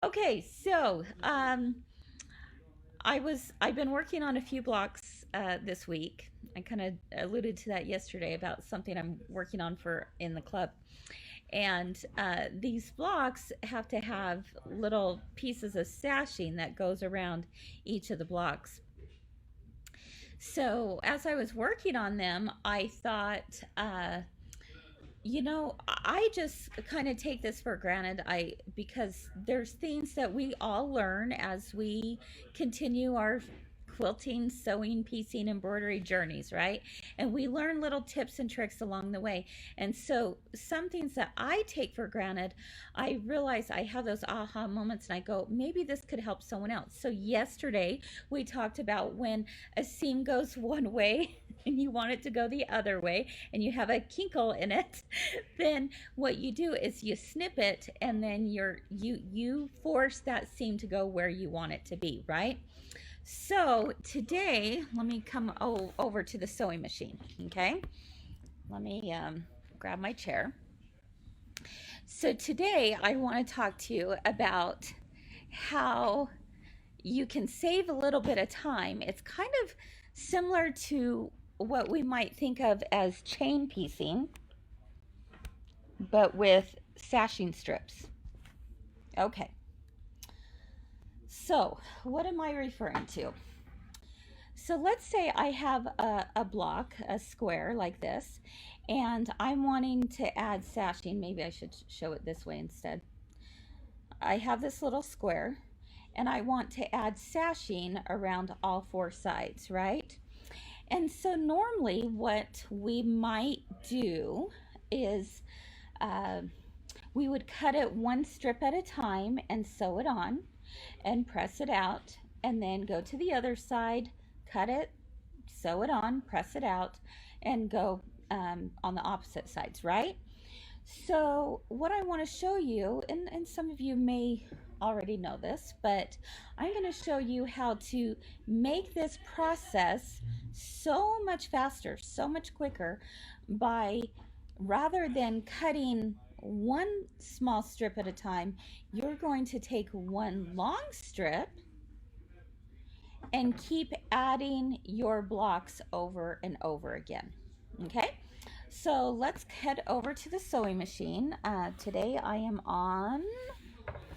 Okay, so I've been working on a few blocks this week. I kind of alluded to that yesterday about something I'm working on for in the club. And these blocks have to have little pieces of sashing that goes around each of the blocks. So as I was working on them, I thought, I just kind of take this for granted. I Because there's things that we all learn as we continue our quilting, sewing, piecing, embroidery journeys, right? And we learn little tips and tricks along the way. And so some things that I take for granted, I realize I have those aha moments and I go, maybe this could help someone else. So yesterday we talked about when a seam goes one way and you want it to go the other way and you have a kinkle in it, then what you do is you snip it and then you force that seam to go where you want it to be, right? So today, let me come over to the sewing machine, okay? Let me grab my chair. So today I want to talk to you about how you can save a little bit of time. It's kind of similar to what we might think of as chain piecing, but with sashing strips. Okay, so what am I referring to? So let's say I have a block, a square like this, and I'm wanting to add sashing. Maybe I should show it this way instead. I have this little square, and I want to add sashing around all four sides, right? And so normally what we might do is uh, we would cut it one strip at a time and sew it on and press it out, and then go to the other side, cut it, sew it on, press it out, and go on the opposite sides, right? So, what I want to show you, and some of you may already know this, but I'm going to show you how to make this process so much faster, so much quicker by rather than cutting one small strip at a time, you're going to take one long strip and keep adding your blocks over and over again. Okay, so let's head over to the sewing machine. Today I am on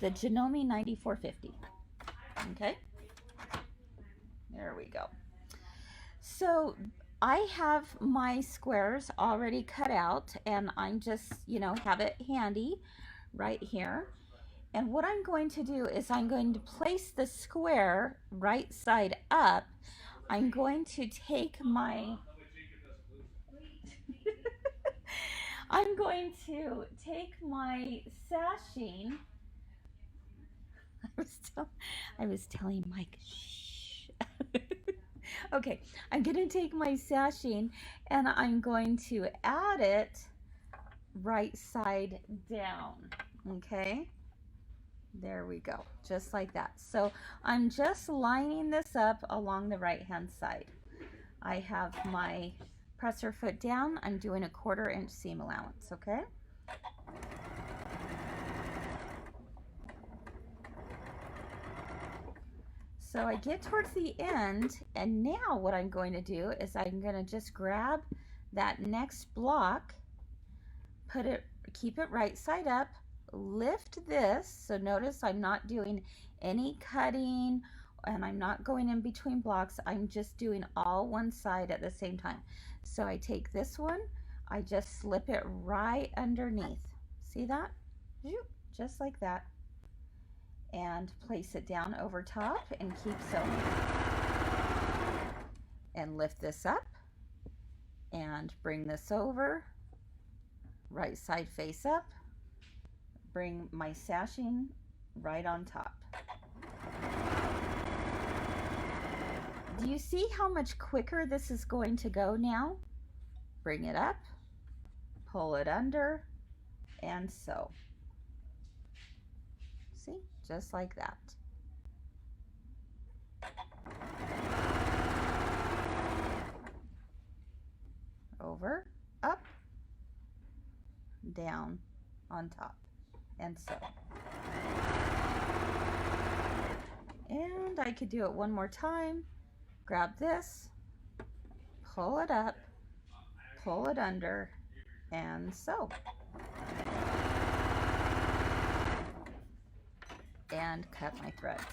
the Janome 9450. Okay, there we go. So I have my squares already cut out and I'm just, have it handy right here. And what I'm going to do is I'm going to place the square right side up. I'm going to take my I'm going to take my sashing. I was telling Mike, shh. Okay, I'm going to take my sashing and I'm going to add it right side down. Okay, there we go, just like that. So I'm just lining this up along the right hand side. I have my presser foot down. I'm doing a 1/4 inch seam allowance, okay? So I get towards the end, and now what I'm going to do is I'm going to just grab that next block, keep it right side up, lift this. So notice I'm not doing any cutting and I'm not going in between blocks. I'm just doing all one side at the same time. So I take this one, I just slip it right underneath. See that? Just like that. And place it down over top and keep sewing. And lift this up and bring this over, right side face up, bring my sashing right on top. Do you see how much quicker this is going to go now? Bring it up, pull it under, and sew. See, just like that. Over, up, down, on top, and sew. I could do it one more time. Grab this, pull it up, pull it under, and sew. And cut my threads.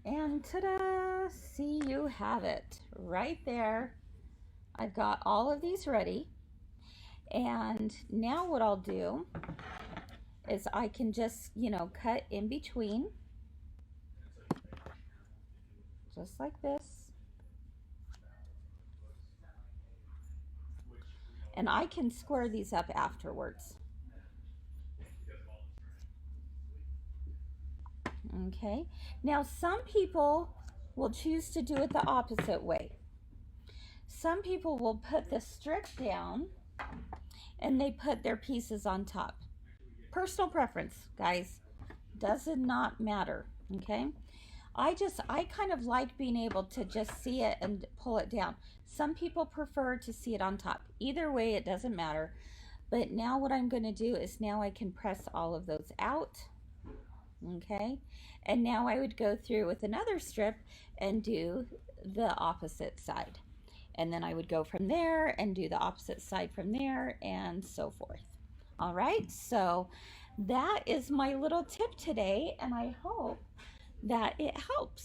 And ta-da! See, you have it right there. I've got all of these ready. And now what I'll do is I can just, cut in between. Just like this. And I can square these up afterwards. Okay, now some people will choose to do it the opposite way. Some people will put the strip down and they put their pieces on top. Personal preference, guys, does not matter. Okay, I kind of like being able to just see it and pull it down. Some people prefer to see it on top. Either way, it doesn't matter. But now what I'm going to do is now I can press all of those out. Okay, and now I would go through with another strip and do the opposite side, and then I would go from there and do the opposite side from there, and so forth. All right, so that is my little tip today, and I hope that it helps.